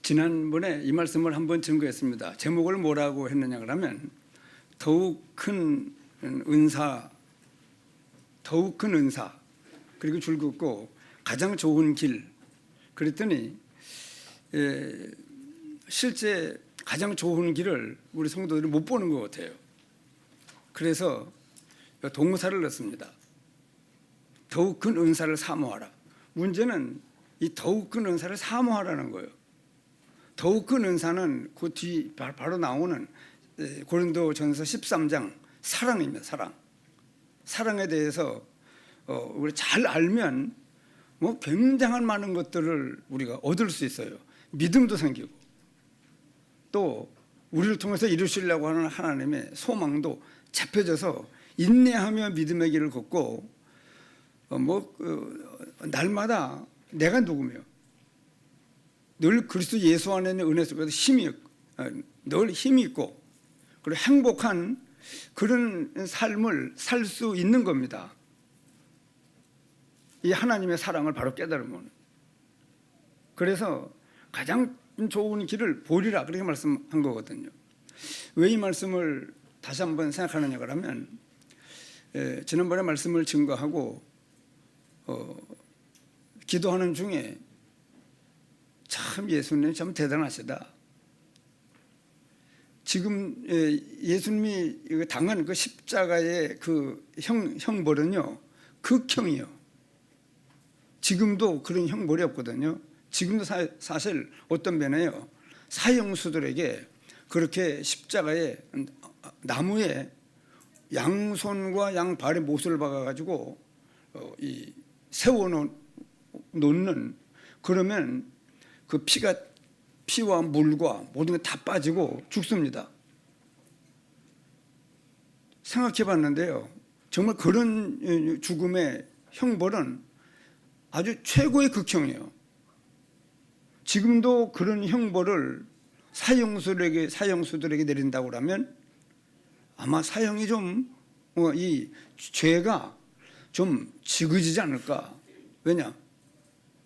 지난번에 이 말씀을 한번 증거했습니다. 제목을 뭐라고 했느냐 그러면 더욱 큰 은사 그리고 줄긋고 가장 좋은 길. 그랬더니 실제 가장 좋은 길을 우리 성도들이 못 보는 것 같아요. 그래서 동사를 넣습니다. 더욱 큰 은사를 사모하라. 문제는 이 더욱 큰 은사를 사모하라는 거예요. 더욱 큰 은사는 그 뒤 바로 나오는 고린도전서 13장 사랑입니다. 사랑에 대해서 우리 잘 알면 뭐 굉장한 많은 것들을 우리가 얻을 수 있어요. 믿음도 생기고 또 우리를 통해서 이루시려고 하는 하나님의 소망도 잡혀져서 인내하며 믿음의 길을 걷고 날마다 내가 누구며 늘 그리스도 예수 안에 있는 은혜 속에서 늘 힘이 있고 그리고 행복한 그런 삶을 살 수 있는 겁니다. 이 하나님의 사랑을 바로 깨달으면. 그래서 가장 좋은 길을 보리라 그렇게 말씀한 거거든요. 왜 이 말씀을 다시 한번 생각하느냐 그러면 지난번에 말씀을 증거하고 기도하는 중에 참 예수님 참 대단하시다. 지금 예수님이 당한 그 십자가의 그 형벌은요 극형이요. 지금도 그런 형벌이 없거든요. 지금도 사실 어떤 면에요 사형수들에게 그렇게 십자가에 나무에 양손과 양발에 못을 박아가지고 세워놓는 그러면 그 피와 물과 모든 게 다 빠지고 죽습니다. 생각해 봤는데요. 정말 그런 죽음의 형벌은 아주 최고의 극형이에요. 지금도 그런 형벌을 사형수들에게 내린다고 하면 아마 사형이 이 죄가 좀 지그지지 않을까. 왜냐?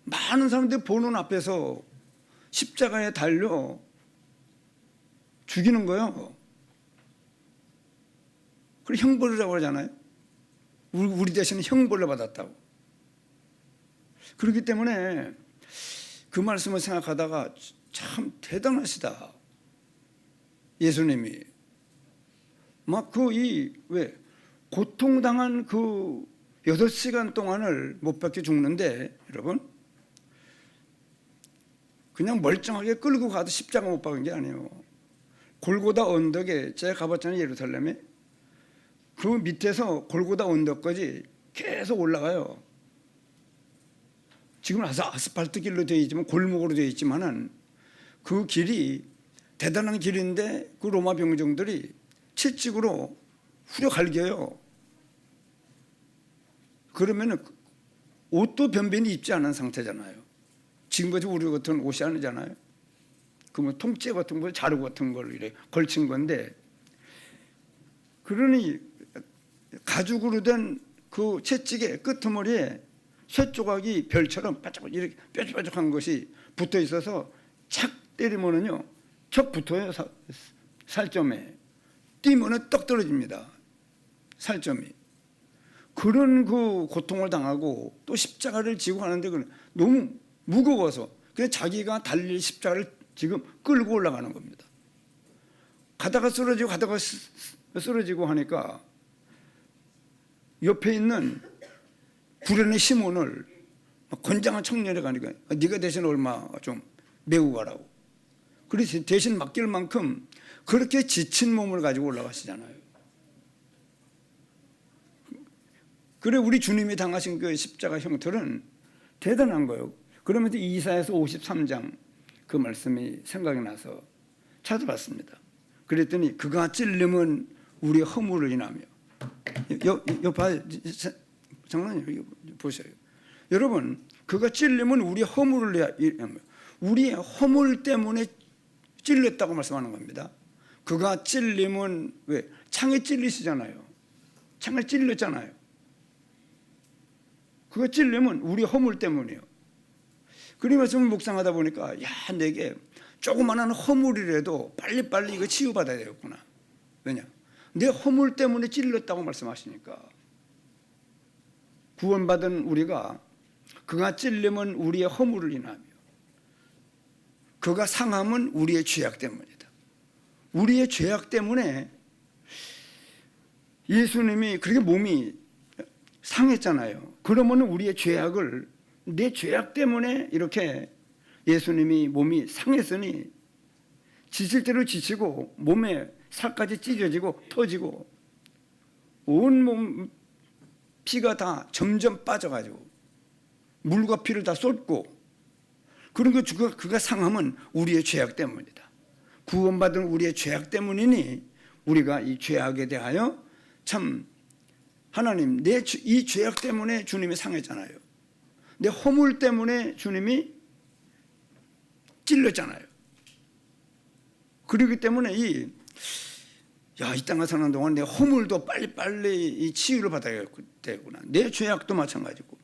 많은 사람들이 보는 앞에서 십자가에 달려 죽이는 거예요. 그리고 형벌이라고 하잖아요. 우리 대신에 형벌을 받았다고. 그렇기 때문에 그 말씀을 생각하다가 참 대단하시다. 예수님이. 왜 고통당한 그 8시간 동안을 못 박혀 죽는데 여러분 그냥 멀쩡하게 끌고 가도 십자가 못 박은 게 아니에요. 골고다 언덕에 제가 가봤잖아요. 예루살렘에. 그 밑에서 골고다 언덕까지 계속 올라가요. 지금 아스팔트 길로 되어 있지만 골목으로 되어 있지만은 그 길이 대단한 길인데 그 로마 병정들이 채찍으로 후려 갈겨요. 그러면은 옷도 변변히 입지 않은 상태잖아요. 지금까지 우리 같은 옷이 아니잖아요. 그 통째 같은 거, 자루 같은 걸 이렇게 걸친 건데, 그러니 가죽으로 된 그 채찍의 끄트머리에 쇠 조각이 별처럼 바짝바짝 이렇게 뾰족뾰족한 것이 붙어 있어서 착 때리면은요, 척 붙어요. 살점에. 뛰면은 떡 떨어집니다. 살점이. 그런 그 고통을 당하고 또 십자가를 지고 하는데 너무 무거워서 그냥 자기가 달릴 십자가를 지금 끌고 올라가는 겁니다. 가다가 쓰러지고 하니까 옆에 있는 구레네 시몬을 건장한 청년이 가니까 네가 대신 얼마 좀 메고 가라고. 그래서 대신 맡길 만큼 그렇게 지친 몸을 가지고 올라가시잖아요. 그래 우리 주님이 당하신 그 십자가 형틀은 대단한 거예요. 그러면서 이사야서 53장 그 말씀이 생각이 나서 찾아봤습니다. 그랬더니 그가 찔림은 우리 허물을 인하며. 장난이에요. 보세요. 여러분 그가 찔림은 우리 허물을 인하며. 우리의 허물 때문에 찔렸다고 말씀하는 겁니다. 그가 찔림은 왜? 창에 찔리시잖아요. 창에 찔렸잖아요. 그거 찔리면 우리 허물 때문이에요. 그런 말씀을 묵상하다 보니까 내게 조그마한 허물이라도 빨리빨리 이거 치유받아야 되겠구나. 왜냐? 내 허물 때문에 찔렸다고 말씀하시니까. 구원받은 우리가 그가 찔림은 우리의 허물을 인하며 그가 상함은 우리의 죄악 때문이다. 우리의 죄악 때문에 예수님이 그렇게 몸이 상했잖아요. 그러면 우리의 죄악을, 내 죄악 때문에 이렇게 예수님이 몸이 상했으니 지칠 대로 지치고 몸에 살까지 찢어지고 터지고 온몸 피가 다 점점 빠져가지고 물과 피를 다 쏟고, 그런 거 그가 상함은 우리의 죄악 때문이다. 구원받은 우리의 죄악 때문이니 우리가 이 죄악에 대하여 참 하나님, 이 죄악 때문에 주님이 상했잖아요. 내 허물 때문에 주님이 찔렸잖아요. 그렇기 때문에 이 땅에 사는 동안 내 허물도 빨리빨리 이 치유를 받아야 되구나. 내 죄악도 마찬가지고.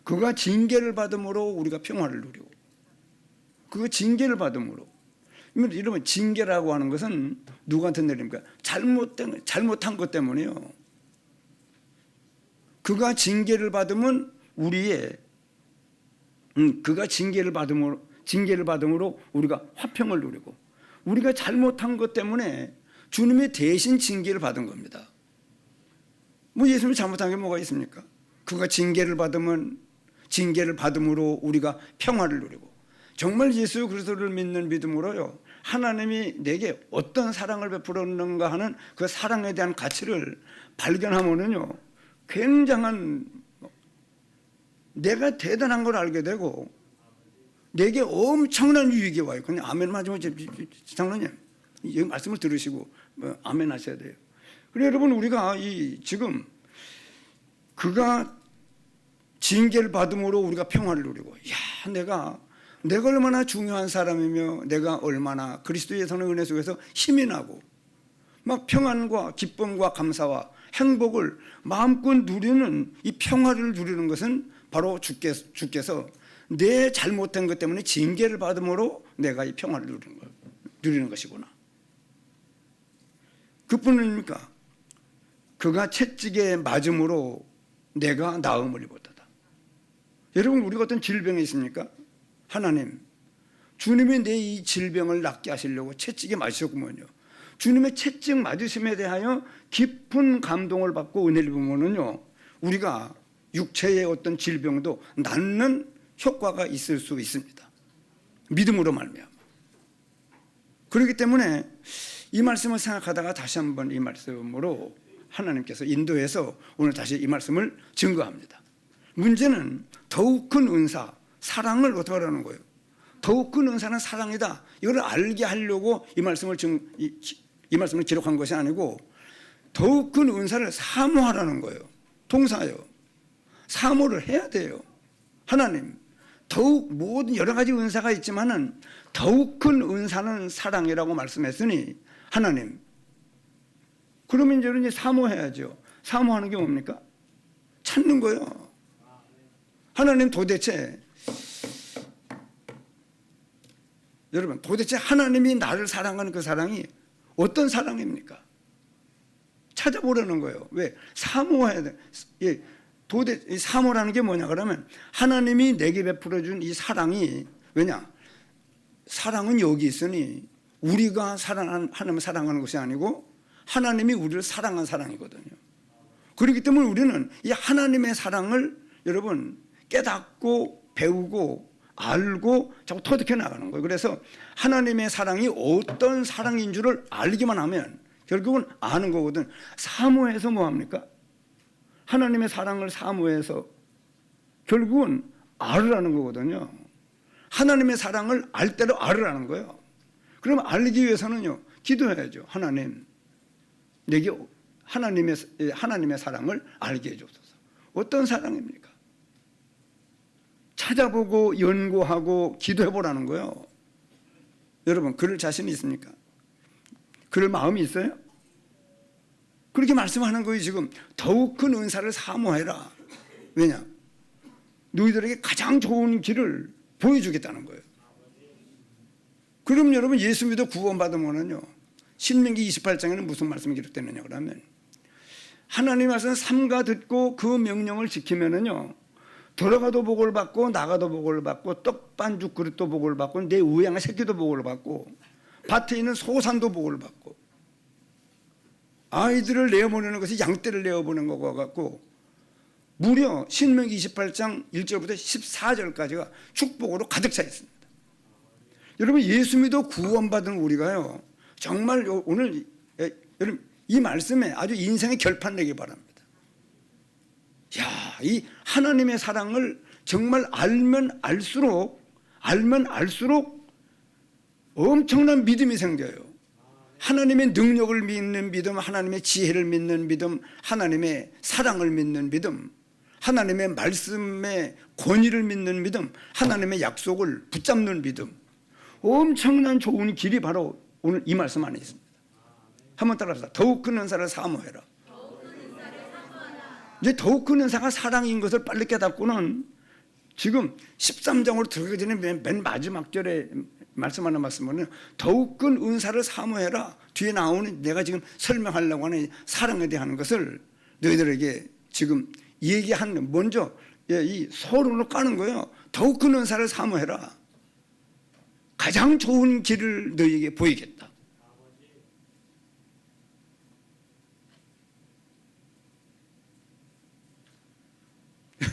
그가 징계를 받음으로 우리가 평화를 누리고, 그가 징계를 받음으로. 이러면 징계라고 하는 것은 누구한테 내립니까? 잘못한 것 때문에요. 그가 징계를 받으면 그가 징계를 받음으로 우리가 화평을 누리고, 우리가 잘못한 것 때문에 주님이 대신 징계를 받은 겁니다. 뭐 예수님이 잘못한 게 뭐가 있습니까? 그가 징계를 받음으로 우리가 평화를 누리고, 정말 예수 그리스도를 믿는 믿음으로요, 하나님이 내게 어떤 사랑을 베풀었는가 하는 그 사랑에 대한 가치를 발견하면은요, 굉장한, 내가 대단한 걸 알게 되고 내게 엄청난 유익이 와요. 그냥 아멘 맞으면 장로님 이 말씀을 들으시고 아멘 하셔야 돼요. 그래 여러분, 우리가 지금 그가 징계를 받음으로 우리가 평화를 누리고, 내가 얼마나 중요한 사람이며 내가 얼마나 그리스도의 선의 은혜 속에서 힘이 나고 막 평안과 기쁨과 감사와 행복을 마음껏 누리는 이 평화를 누리는 것은 바로 주께서 내 잘못된 것 때문에 징계를 받음으로 내가 이 평화를 누리는 것이구나. 그뿐입니까? 그가 채찍에 맞음으로 내가 나음을 입었다. 여러분, 우리가 어떤 질병이 있습니까? 하나님, 주님이 내 이 질병을 낫게 하시려고 채찍에 맞으셨구먼요. 주님의 채찍 맞으심에 대하여 깊은 감동을 받고 은혜를 보면은요, 우리가 육체의 어떤 질병도 낫는 효과가 있을 수 있습니다. 믿음으로 말미암아. 그렇기 때문에 이 말씀을 생각하다가 다시 한번 이 말씀으로 하나님께서 인도해서 오늘 다시 이 말씀을 증거합니다. 문제는 더욱 큰 은사, 사랑을 어떻게 하라는 거예요? 더욱 큰 은사는 사랑이다. 이걸 알게 하려고 이 말씀을 기록한 것이 아니고, 더욱 큰 은사를 사모하라는 거예요. 동사예요. 사모를 해야 돼요. 하나님, 더욱 모든 여러 가지 은사가 있지만은 더욱 큰 은사는 사랑이라고 말씀했으니, 하나님, 그러면 이제 사모해야죠. 사모하는 게 뭡니까? 찾는 거예요. 하나님, 도대체 여러분, 도대체 하나님이 나를 사랑하는 그 사랑이 어떤 사랑입니까? 찾아보라는 거예요. 왜? 사모해야 돼. 도대체 사모라는 게 뭐냐 그러면, 하나님이 내게 베풀어준 이 사랑이, 왜냐? 사랑은 여기 있으니 우리가 하나님을 사랑하는 것이 아니고 하나님이 우리를 사랑한 사랑이거든요. 그렇기 때문에 우리는 이 하나님의 사랑을 여러분 깨닫고 배우고 알고 자꾸 터득해 나가는 거예요. 그래서 하나님의 사랑이 어떤 사랑인 줄을 알기만 하면 결국은 아는 거거든. 사모해서 뭐합니까? 하나님의 사랑을 사모해서 결국은 알으라는 거거든요. 하나님의 사랑을 알 대로 알으라는 거예요. 그럼 알기 위해서는요, 기도해야죠. 하나님, 내게 하나님의 사랑을 알게 해주소서. 어떤 사랑입니까? 찾아보고 연구하고 기도해보라는 거예요. 여러분, 그럴 자신이 있습니까? 그럴 마음이 있어요? 그렇게 말씀하는 거예요. 지금 더욱 큰 은사를 사모해라. 왜냐? 너희들에게 가장 좋은 길을 보여주겠다는 거예요. 그럼 여러분 예수 믿어 구원받으면은요, 신명기 28장에는 무슨 말씀이 기록되느냐 그러면 하나님 말씀 삼가 듣고 그 명령을 지키면은요, 들어가도 복을 받고 나가도 복을 받고 떡반죽 그릇도 복을 받고 내 우양의 새끼도 복을 받고 밭에 있는 소산도 복을 받고 아이들을 내어보내는 것이 양떼를 내어보는 것과 같고 무려 신명기 28장 1절부터 14절까지가 축복으로 가득 차 있습니다. 여러분 예수 믿어 구원받은 우리가요, 정말 오늘 여러분 이 말씀에 아주 인생의 결판 내기 바랍니다. 야, 이 하나님의 사랑을 정말 알면 알수록 엄청난 믿음이 생겨요. 하나님의 능력을 믿는 믿음, 하나님의 지혜를 믿는 믿음, 하나님의 사랑을 믿는 믿음, 하나님의 말씀의 권위를 믿는 믿음, 하나님의 약속을 붙잡는 믿음, 엄청난 좋은 길이 바로 오늘 이 말씀 안에 있습니다. 한번 따라합시다. 더욱 큰 은사를 사모해라. 이제 더욱 큰 은사가 사랑인 것을 빨리 깨닫고는 지금 13장으로 들어가기 전에 맨 마지막 절에 말씀하는 말씀은 더욱 큰 은사를 사모해라. 뒤에 나오는 내가 지금 설명하려고 하는 사랑에 대한 것을 너희들에게 지금 얘기하는, 먼저 이 서론을 까는 거예요. 더욱 큰 은사를 사모해라. 가장 좋은 길을 너희에게 보이겠다.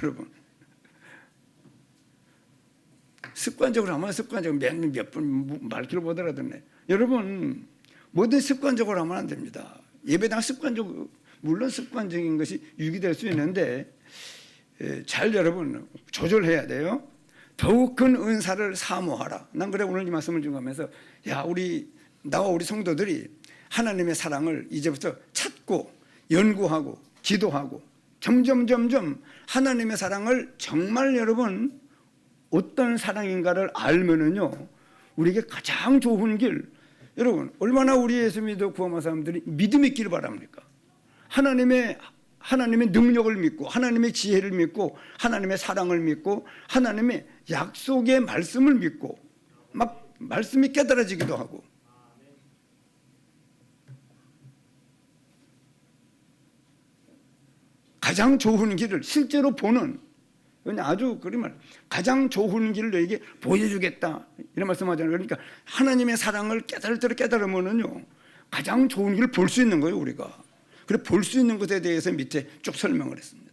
여러분 습관적으로 하면 습관적으로 몇 번 말귀를 못 알아듣네. 여러분 뭐든 습관적으로 하면 안 됩니다. 예배당 습관적으로, 물론 습관적인 것이 유기될 수 있는데 잘 여러분 조절해야 돼요. 더욱 큰 은사를 사모하라. 난 그래 오늘 이 말씀을 준비하면서 나와 우리 성도들이 하나님의 사랑을 이제부터 찾고 연구하고 기도하고 점점 하나님의 사랑을 정말 여러분 어떤 사랑인가를 알면은요, 우리에게 가장 좋은 길, 여러분 얼마나 우리 예수 믿어 구원한 사람들이 믿음이 있기를 바랍니까? 하나님의 능력을 믿고 하나님의 지혜를 믿고 하나님의 사랑을 믿고 하나님의 약속의 말씀을 믿고 막 말씀이 깨달아지기도 하고, 가장 좋은 길을 실제로 보는, 아주 그러면 가장 좋은 길을 너에게 보여주겠다 이런 말씀하잖아요. 그러니까 하나님의 사랑을 깨달으면은요, 가장 좋은 길을 볼 수 있는 거예요 우리가. 그래 볼 수 있는 것에 대해서 밑에 쭉 설명을 했습니다.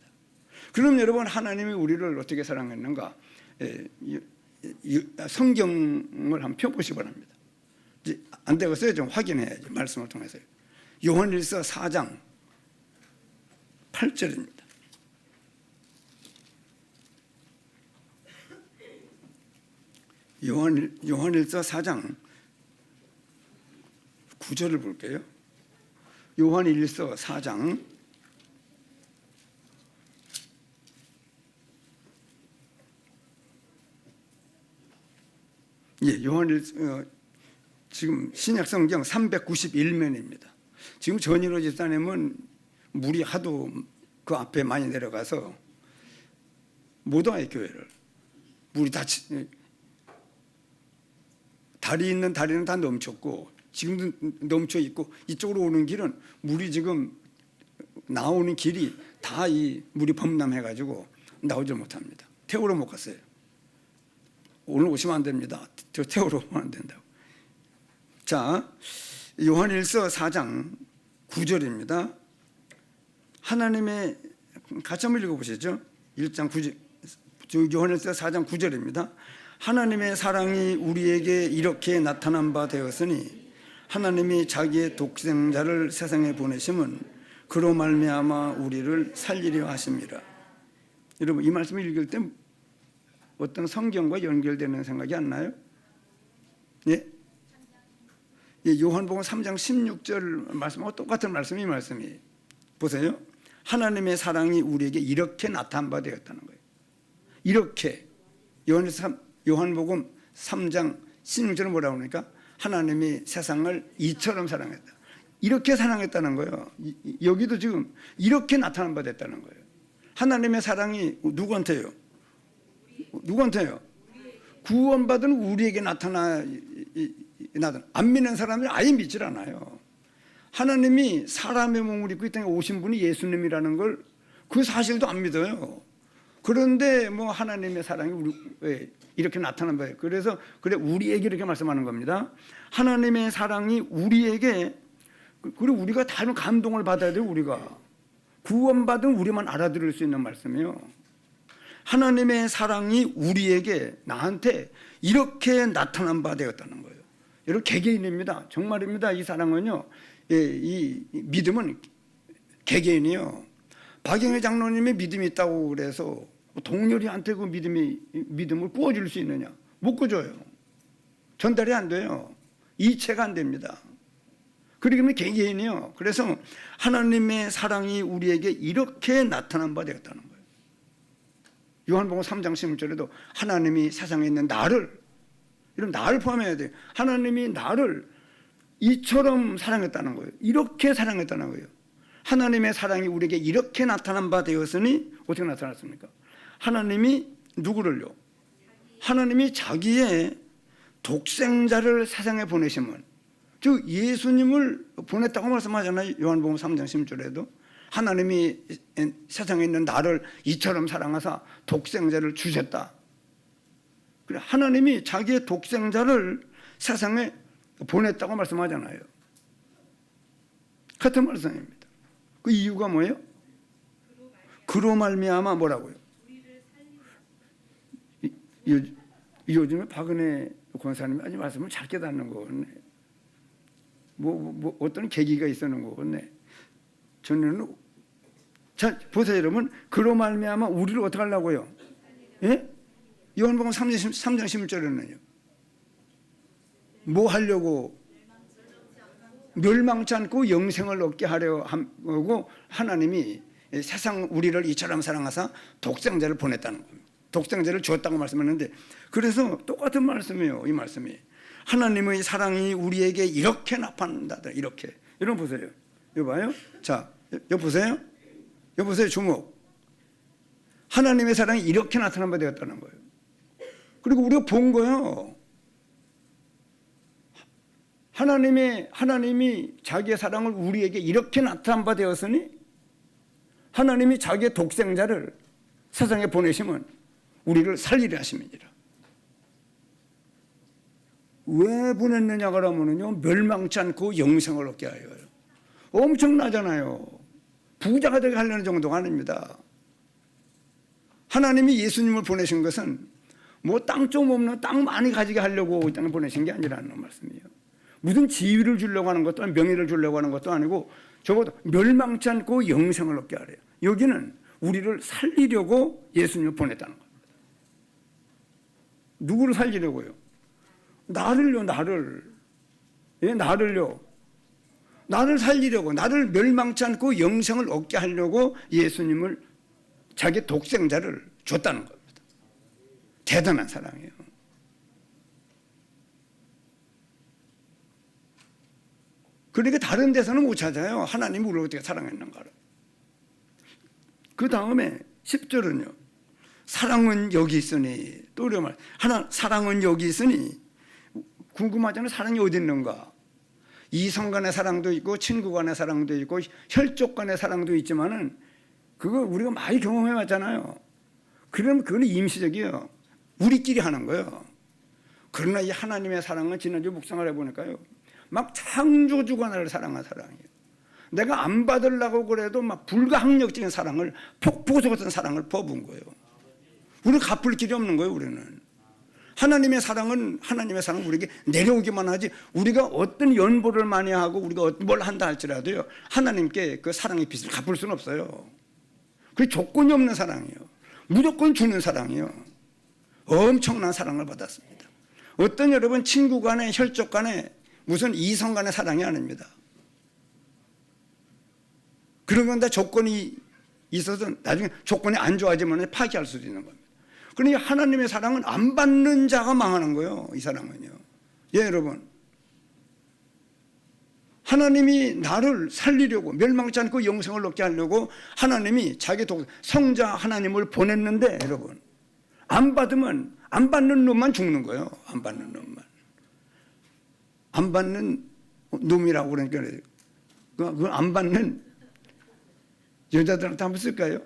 그럼 여러분 하나님이 우리를 어떻게 사랑했는가? 성경을 한번 펴보시기 바랍니다. 이제 안 되겠어요? 좀 확인해야지 말씀을 통해서요. 요한일서 4장 8절입니다. 요한일서 4장 9절을 볼게요. 요한일서 4장 지금 신약성경 391면입니다. 지금 전인호 집사님은 물이 하도 그 앞에 많이 내려가서 못 와요 교회를. 물이 다 다리 있는 다리는 다 넘쳤고 지금도 넘쳐 있고 이쪽으로 오는 길은 물이 지금 나오는 길이 다 이 물이 범람해가지고 나오지 못합니다. 태우러 못 갔어요. 오늘 오시면 안 됩니다. 저 태우러 오면 안 된다고. 자, 요한일서 4장 9절입니다. 하나님의, 같이 한번 읽어보시죠. 1장 9절, 요한일서 4장 9절입니다. 하나님의 사랑이 우리에게 이렇게 나타난 바 되었으니 하나님이 자기의 독생자를 세상에 보내심은 그로 말미암아 우리를 살리려 하심이라. 여러분 이 말씀을 읽을 때 어떤 성경과 연결되는 생각이 안 나요? 예? 요한복음 3장 16절 말씀하고 똑같은 말씀이 이 말씀이에요. 보세요. 하나님의 사랑이 우리에게 이렇게 나타난 바 되었다는 거예요. 이렇게 요한복음 3장 16절은 뭐라고 하니까 하나님이 세상을 이처럼 사랑했다. 이렇게 사랑했다는 거예요. 여기도 지금 이렇게 나타난 바 됐다는 거예요. 하나님의 사랑이 누구한테요? 누구한테요? 구원받은 우리에게 나타나 나도 안 믿는 사람들이 아예 믿질 않아요. 하나님이 사람의 몸을 입고 이 땅에 오신 분이 예수님이라는 걸 그 사실도 안 믿어요. 그런데 뭐 하나님의 사랑이 우리 이렇게 나타난 거예요. 그래서 그래 우리에게 이렇게 말씀하는 겁니다. 하나님의 사랑이 우리에게, 그리고 우리가 다른 감동을 받아야 돼요. 우리가 구원받은 우리만 알아들을 수 있는 말씀이에요. 하나님의 사랑이 우리에게, 나한테 이렇게 나타난 바 되었다는 거예요. 여러분 개개인입니다. 정말입니다. 이 사랑은요, 이 믿음은 개개인이요. 박영애 장로님의 믿음이 있다고 그래서 동료리한테 그 믿음을 구워줄 수 있느냐? 못 구줘요. 전달이 안 돼요. 이체가 안 됩니다. 그러면 개개인이요. 그래서 하나님의 사랑이 우리에게 이렇게 나타난 바 되었다는 거예요. 요한복음 3장 16절에도 하나님이 세상에 있는 나를, 이런 나를 포함해야 돼요. 하나님이 나를 이처럼 사랑했다는 거예요. 이렇게 사랑했다는 거예요. 하나님의 사랑이 우리에게 이렇게 나타난 바 되었으니 어떻게 나타났습니까? 하나님이 누구를요? 하나님이 자기의 독생자를 세상에 보내심은, 즉 예수님을 보냈다고 말씀하잖아요. 요한복음 3장 16절에도 하나님이 세상에 있는 나를 이처럼 사랑하사 독생자를 주셨다. 그래, 하나님이 자기의 독생자를 세상에 보냈다고 말씀하잖아요. 같은 말씀입니다. 그 이유가 뭐예요? 그로 말미암아 뭐라고요? 요즘에 박은혜 권사님이 아주 말씀을 잘 깨닫는 거겠네. 뭐 어떤 계기가 있었는 거겠네. 저는 자 보세요 여러분, 그로 말미암아 우리를 어떻게 하려고요? 예? 요한복음 3장 11절에는요 뭐 하려고? 멸망치 않고 영생을 얻게 하려 하고 하나님이 세상 우리를 이처럼 사랑하사 독생자를 보냈다는 겁니다. 독생자를 주었다고 말씀했는데, 그래서 똑같은 말씀이에요. 이 말씀이 하나님의 사랑이 우리에게 이렇게 나타난다. 이렇게. 여러분 보세요. 여기 봐요. 자, 여기 보세요. 여기 보세요. 주목. 하나님의 사랑이 이렇게 나타난 바 되었다는 거예요. 그리고 우리가 본 거예요. 하나님이 자기의 사랑을 우리에게 이렇게 나타난 바 되었으니 하나님이 자기의 독생자를 세상에 보내시면 우리를 살리려 하심이니라. 왜 보냈느냐 그러면요, 멸망치 않고 영생을 얻게 하여요. 엄청나잖아요. 부자가 되게 하려는 정도가 아닙니다. 하나님이 예수님을 보내신 것은 뭐 땅 좀 없는, 땅 많이 가지게 하려고 이 땅에 보내신 게 아니라는 말씀이에요. 무슨 지위를 주려고 하는 것도 아니고 명예를 주려고 하는 것도 아니고, 적어도 멸망치 않고 영생을 얻게 하래요. 여기는 우리를 살리려고 예수님을 보냈다는 겁니다. 누구를 살리려고요? 나를요. 나를. 예, 나를요. 나를 살리려고, 나를 멸망치 않고 영생을 얻게 하려고 예수님을, 자기 독생자를 줬다는 겁니다. 대단한 사랑이에요. 그러니까 다른 데서는 못 찾아요. 하나님이 우리를 어떻게 사랑했는가를. 그 다음에 10절은요. 사랑은 여기 있으니, 또 우리가 말, 사랑은 여기 있으니, 궁금하잖아요. 사랑이 어디 있는가? 이성 간의 사랑도 있고, 친구 간의 사랑도 있고, 혈족 간의 사랑도 있지만은, 그거 우리가 많이 경험해 왔잖아요. 그러면 그건 임시적이에요. 우리끼리 하는 거예요. 그러나 이 하나님의 사랑은 지난주 묵상을 해보니까요, 막 창조주가 나를 사랑한 사랑이에요. 내가 안 받으려고 그래도 막 불가항력적인 사랑을, 폭포수 같은 사랑을 퍼부은 거예요. 우리는 갚을 길이 없는 거예요. 우리는 하나님의 사랑은 우리에게 내려오기만 하지, 우리가 어떤 연보를 많이 하고 우리가 뭘 한다 할지라도요, 하나님께 그 사랑의 빚을 갚을 수는 없어요. 그게 조건이 없는 사랑이에요. 무조건 주는 사랑이에요. 엄청난 사랑을 받았습니다. 어떤 여러분 친구 간에, 혈족 간에, 무슨 이성 간의 사랑이 아닙니다. 그러면 다 조건이 있어서 나중에 조건이 안 좋아지면 파기할 수도 있는 겁니다. 그러니 하나님의 사랑은 안 받는 자가 망하는 거예요. 이 사랑은요. 예, 여러분. 하나님이 나를 살리려고, 멸망치 않고 영생을 얻게 하려고 하나님이 자기 성자 하나님을 보냈는데, 여러분, 안 받으면, 안 받는 놈만 죽는 거예요. 안 받는 놈만. 안 받는 놈이라고 그러니까 그걸 안 받는 여자들한테 한번 쓸까요?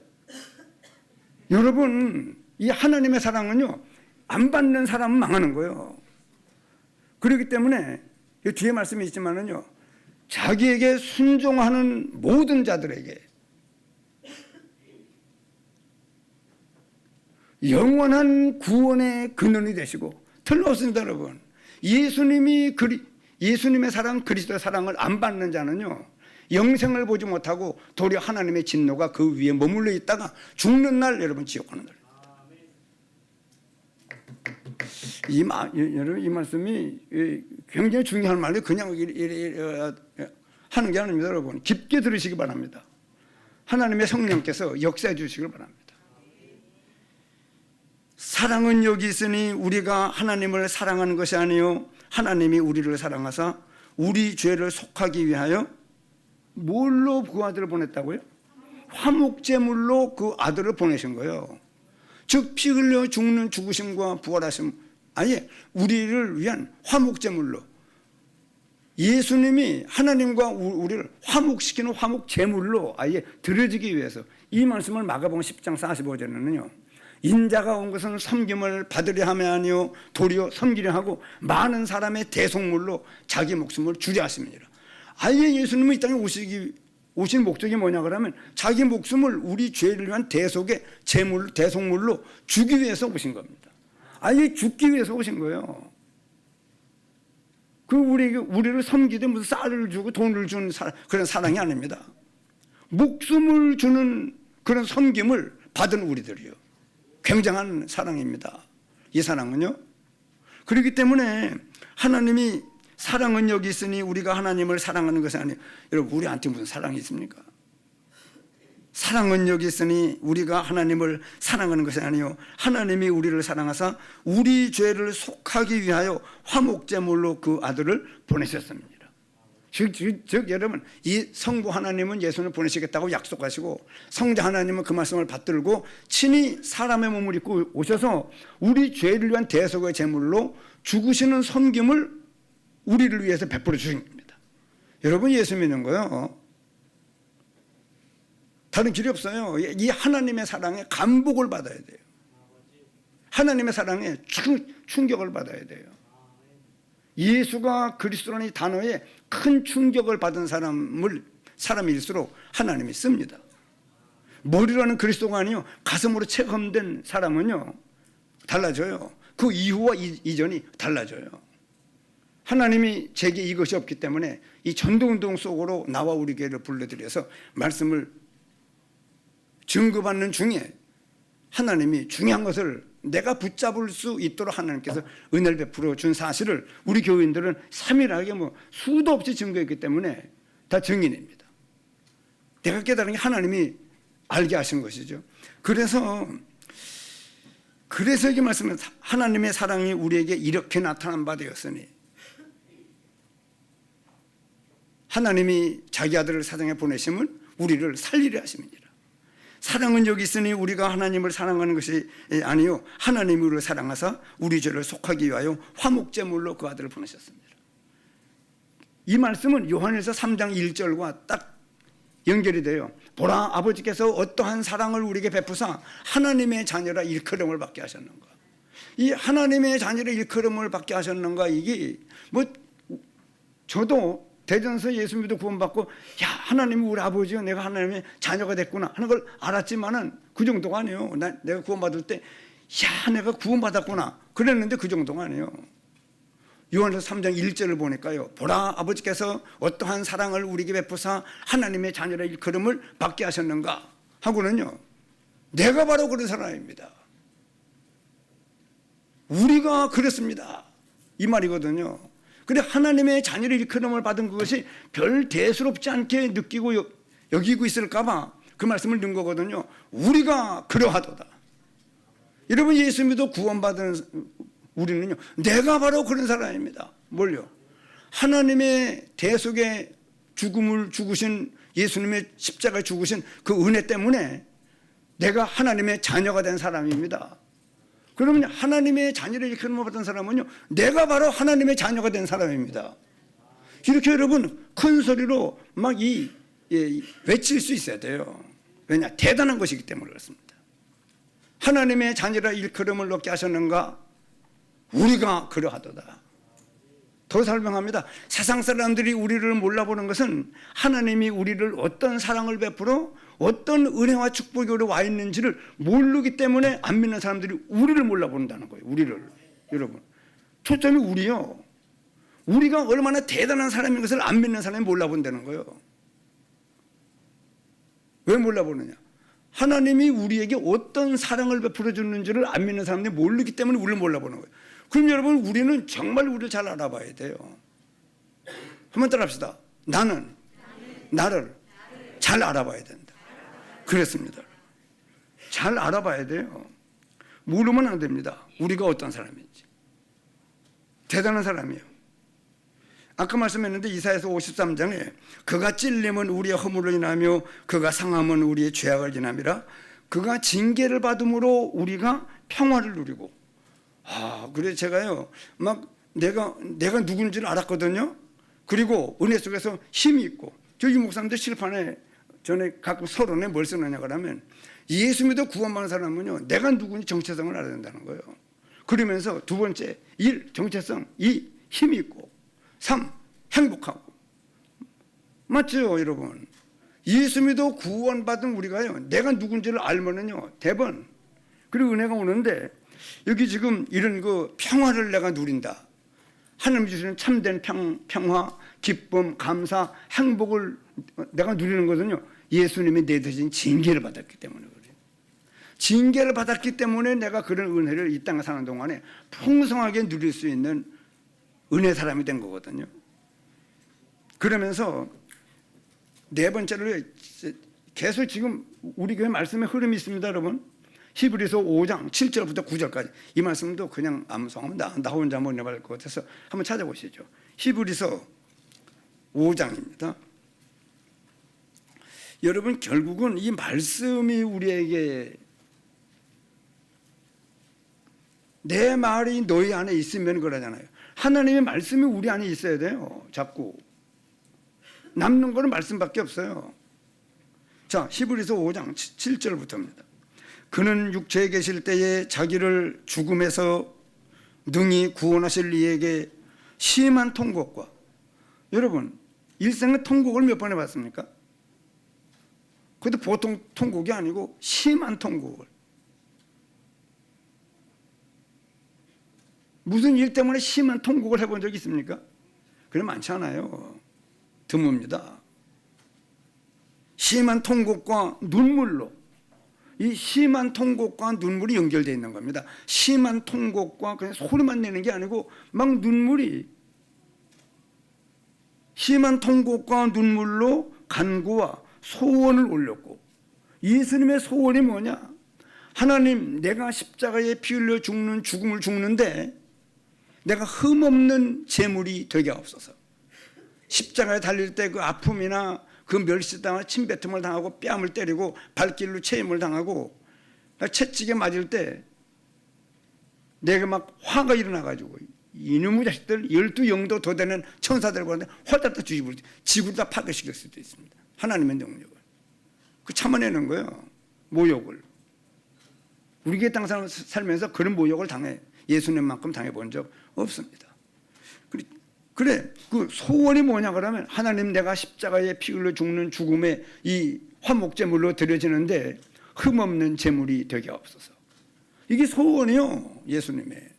여러분, 이 하나님의 사랑은요, 안 받는 사람은 망하는 거예요. 그렇기 때문에 뒤에 말씀이 있지만은요, 자기에게 순종하는 모든 자들에게 영원한 구원의 근원이 되시고, 틀렸습니다, 여러분. 예수님의 사랑, 그리스도의 사랑을 안 받는 자는요, 영생을 보지 못하고 도리어 하나님의 진노가 그 위에 머물러 있다가 죽는 날 여러분 지옥 가는 날. 여러분, 이 말씀이 굉장히 중요한 말이에요. 그냥 하는 게 아닙니다, 여러분. 깊게 들으시기 바랍니다. 하나님의 성령께서 역사해 주시길 바랍니다. 사랑은 여기 있으니 우리가 하나님을 사랑하는 것이 아니요 하나님이 우리를 사랑하사 우리 죄를 속하기 위하여 뭘로 그 아들을 보냈다고요? 화목제물로 그 아들을 보내신 거예요. 즉 피 흘려 죽는 죽으심과 부활하심, 아예 우리를 위한 화목제물로, 예수님이 하나님과 우리를 화목시키는 화목제물로 아예 드려지기 위해서, 이 말씀을 마가복음 10장 45절에는요 인자가 온 것은 섬김을 받으려 함이 아니요 도리어 섬기려 하고 많은 사람의 대속물로 자기 목숨을 주려 하심이니라. 아예 예수님은 이 땅에 오신 목적이 뭐냐 그러면 자기 목숨을 우리 죄를 위한 대속의 대속물로 주기 위해서 오신 겁니다. 아예 죽기 위해서 오신 거예요. 우리를 섬기되 무슨 쌀을 주고 돈을 주는 그런 사랑이 아닙니다. 목숨을 주는 그런 섬김을 받은 우리들이요. 굉장한 사랑입니다. 이 사랑은요. 그렇기 때문에 하나님이 사랑은 여기 있으니 우리가 하나님을 사랑하는 것이 아니에요. 여러분, 우리한테 무슨 사랑이 있습니까? 사랑은 여기 있으니 우리가 하나님을 사랑하는 것이 아니요 하나님이 우리를 사랑하사 우리 죄를 속하기 위하여 화목제물로 그 아들을 보내셨습니다. 즉 여러분, 이 성부 하나님은 예수를 보내시겠다고 약속하시고 성자 하나님은 그 말씀을 받들고 친히 사람의 몸을 입고 오셔서 우리 죄를 위한 대속의 제물로 죽으시는 섬김을 우리를 위해서 베풀어 주신 겁니다. 여러분, 예수 믿는 거요, 다른 길이 없어요. 이 하나님의 사랑에 감복을 받아야 돼요. 하나님의 사랑에 충격을 받아야 돼요. 예수가 그리스도라는 이 단어에 큰 충격을 받은 사람일수록 하나님이 씁니다. 머리로는 그리스도가 아니요 가슴으로 체험된 사람은요 달라져요. 그 이후와 이전이 달라져요. 하나님이 제게 이것이 없기 때문에 이 전도운동 속으로 나와 우리 교회를 불러들여서 말씀을 증거받는 중에 하나님이 중요한 것을 내가 붙잡을 수 있도록 하나님께서 은혜를 베풀어 준 사실을 우리 교인들은 세밀하게 수도 없이 증거했기 때문에 다 증인입니다. 내가 깨달은 게 하나님이 알게 하신 것이죠. 그래서 이게 말씀은 하나님의 사랑이 우리에게 이렇게 나타난 바 되었으니 하나님이 자기 아들을 세상에 보내심은 우리를 살리려 하심이니라. 사랑은 여기 있으니 우리가 하나님을 사랑하는 것이 아니요 하나님이 우리를 사랑하사 우리 죄를 속하기 위하여 화목제물로 그 아들을 보내셨습니다. 이 말씀은 요한일서 3장 1절과 딱 연결이 돼요. 보라, 아버지께서 어떠한 사랑을 우리에게 베푸사 하나님의 자녀라 일컬음을 받게 하셨는가. 이 하나님의 자녀라 일컬음을 받게 하셨는가, 이게 저도 대전서 예수 믿고 구원받고 야, 하나님이 우리 아버지요, 내가 하나님의 자녀가 됐구나 하는 걸 알았지만은 그 정도가 아니에요. 내가 구원받을 때 야, 내가 구원받았구나 그랬는데 그 정도가 아니에요. 요한일서 3장 1절을 보니까요, 보라, 아버지께서 어떠한 사랑을 우리에게 베푸사 하나님의 자녀라 일컬음을 받게 하셨는가 하고는요, 내가 바로 그런 사람입니다. 우리가 그랬습니다, 이 말이거든요. 그래, 하나님의 자녀를 일컬음을 받은 그것이 별 대수롭지 않게 느끼고 여기고 있을까봐 그 말씀을 넣은 거거든요. 우리가 그러하도다. 여러분, 예수 믿어 구원받은 우리는요, 내가 바로 그런 사람입니다. 뭘요? 하나님의 대속의 죽음을 죽으신 예수님의 십자가에 죽으신 그 은혜 때문에 내가 하나님의 자녀가 된 사람입니다. 그러면 하나님의 자녀를 일컬음을 받은 사람은요, 내가 바로 하나님의 자녀가 된 사람입니다. 이렇게 여러분 큰 소리로 막 외칠 수 있어야 돼요. 왜냐? 대단한 것이기 때문에 그렇습니다. 하나님의 자녀라 일컬음을 얻게 하셨는가? 우리가 그러하도다. 더 설명합니다. 세상 사람들이 우리를 몰라보는 것은 하나님이 우리를 어떤 사랑을 베풀어 어떤 은혜와 축복이 우리 와 있는지를 모르기 때문에 안 믿는 사람들이 우리를 몰라본다는 거예요. 우리를. 여러분, 초점이 우리요. 우리가 얼마나 대단한 사람인 것을 안 믿는 사람이 몰라본다는 거예요. 왜 몰라보느냐? 하나님이 우리에게 어떤 사랑을 베풀어 주는지를 안 믿는 사람들이 모르기 때문에 우리를 몰라보는 거예요. 그럼 여러분, 우리는 정말 우리를 잘 알아봐야 돼요. 한번 따라합시다. 나는 나를 잘 알아봐야 된다. 그렇습니다. 잘 알아봐야 돼요. 모르면 안 됩니다. 우리가 어떤 사람인지. 대단한 사람이에요. 아까 말씀했는데 이사야서 53장에 그가 찔림은 우리의 허물을 인하며 그가 상함은 우리의 죄악을 인함이라. 그가 징계를 받음으로 우리가 평화를 누리고. 그래 제가요 막 내가 누군지를 알았거든요. 그리고 은혜 속에서 힘이 있고. 저희 목사님들 실판에 전에 가끔 서론에 뭘 쓰느냐 그러면 예수 믿어 구원받는 사람은요 내가 누군지 정체성을 알아야 된다는 거예요. 그러면서 두 번째 1. 정체성, 2. 힘이 있고, 3. 행복하고. 맞죠 여러분? 예수 믿어 구원받은 우리가요 내가 누군지를 알면은요 대번 그리고 은혜가 오는데 여기 지금 이런 그 평화를 내가 누린다. 하나님 주시는 참된 평화, 기쁨, 감사, 행복을 내가 누리는 것은요 예수님이 내 대신 징계를 받았기 때문에 그래요. 징계를 받았기 때문에 내가 그런 은혜를 이 땅에 사는 동안에 풍성하게 누릴 수 있는 은혜 사람이 된 거거든요. 그러면서 네 번째로 계속 지금 우리 교회 말씀의 흐름이 있습니다 여러분. 히브리서 5장 7절부터 9절까지 이 말씀도 그냥 암송하면 나 혼자 못 내볼 것 같아서 한번 찾아보시죠. 히브리서 5장입니다. 여러분 결국은 이 말씀이 우리에게 내 말이 너희 안에 있으면 그러잖아요. 하나님의 말씀이 우리 안에 있어야 돼요. 자꾸 남는 거는 말씀밖에 없어요. 자, 히브리서 5장 7절부터입니다. 그는 육체에 계실 때에 자기를 죽음에서 능히 구원하실 이에게 심한 통곡과, 여러분 일생의 통곡을 몇 번 해봤습니까? 그것도 보통 통곡이 아니고 심한 통곡을. 무슨 일 때문에 심한 통곡을 해본 적이 있습니까? 그래 많지 않아요. 드뭅니다. 심한 통곡과 눈물로, 이 심한 통곡과 눈물이 연결되어 있는 겁니다. 심한 통곡과 그냥 소리만 내는 게 아니고 막 눈물이, 심한 통곡과 눈물로 간구와 소원을 올렸고. 예수님의 소원이 뭐냐? 하나님, 내가 십자가에 피 흘려 죽는 죽음을 죽는데 내가 흠없는 제물이 되게 하옵소서. 십자가에 달릴 때 그 아픔이나 그 멸시당하고 침뱉음을 당하고 뺨을 때리고 발길로 체임을 당하고 채찍에 맞을 때 내가 막 화가 일어나가지고 이놈의 자식들 12영도 더 되는 천사들과 활짝 뒤집을 지구를 다 파괴시킬 수도 있습니다. 하나님의 능력을. 그 참아내는 거예요. 모욕을. 우리 교회 땅 사람 살면서 그런 모욕을 예수님만큼 당해본 적 없습니다. 그래, 그 소원이 뭐냐 그러면 하나님, 내가 십자가에 피 흘려 죽는 죽음의 이 화목제물로 드려지는데 흠없는 제물이 되게 없어서. 이게 소원이요, 예수님의.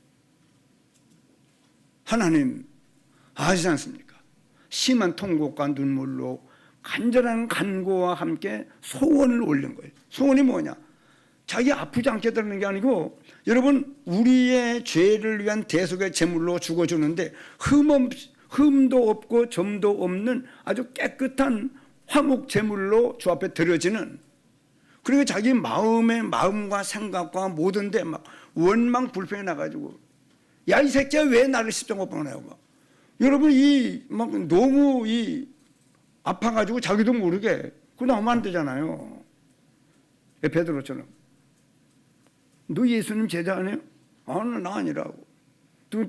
하나님 아시지 않습니까? 심한 통곡과 눈물로 간절한 간구와 함께 소원을 올린 거예요. 소원이 뭐냐? 자기 아프지 않게 되는 게 아니고, 여러분 우리의 죄를 위한 대속의 제물로 죽어주는데 흠도 없고 점도 없는 아주 깨끗한 화목 제물로 주 앞에 드려지는, 그리고 자기 마음과 생각과 모든 데 막 원망 불평이 나가지고, 야 이 새끼야 왜 나를 십자가 못 박나요? 여러분 막 너무 아파가지고 자기도 모르게 그거 나오면 안 되잖아요. 베드로처럼. 너 예수님 제자 아니에요? 나 아니라고. 또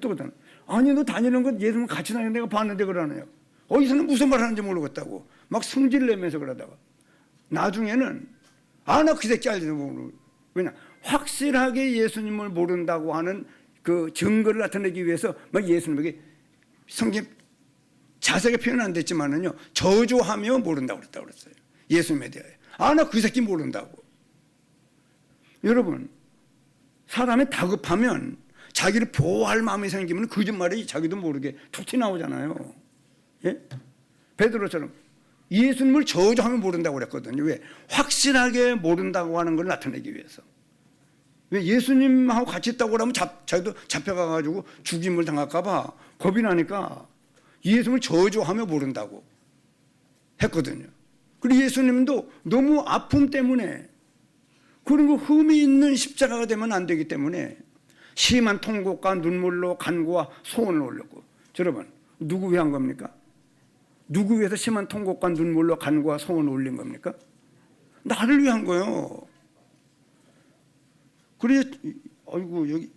아니 너 다니는 것 예수님 같이 다니는 내가 봤는데 그러네요. 어디서는 무슨 말 하는지 모르겠다고 막 성질 내면서 그러다가 나중에는 나 그 새끼 알지도 모르고. 왜냐, 확실하게 예수님을 모른다고 하는 그 증거를 나타내기 위해서 막 예수님에게 성경 자세하게 표현 안 됐지만은요, 저주하며 모른다고 그랬다고 그랬어요. 예수님에 대하여. 나 그 새끼 모른다고. 여러분, 사람이 다급하면 자기를 보호할 마음이 생기면 거짓말이 자기도 모르게 툭 튀나오잖아요. 예? 베드로처럼 예수님을 저주하면 모른다고 그랬거든요. 왜? 확실하게 모른다고 하는 걸 나타내기 위해서. 왜? 예수님하고 같이 있다고 그러면 자기도 잡혀가가지고 죽임을 당할까봐 겁이 나니까 예수님을 저주하며 모른다고 했거든요. 그리고 예수님도 너무 아픔 때문에, 그리고 흠이 있는 십자가가 되면 안 되기 때문에 심한 통곡과 눈물로 간구와 소원을 올렸고. 여러분, 누구 위한 겁니까? 누구 위해서 심한 통곡과 눈물로 간구와 소원을 올린 겁니까? 나를 위한 거예요. 그래, 아이고, 여기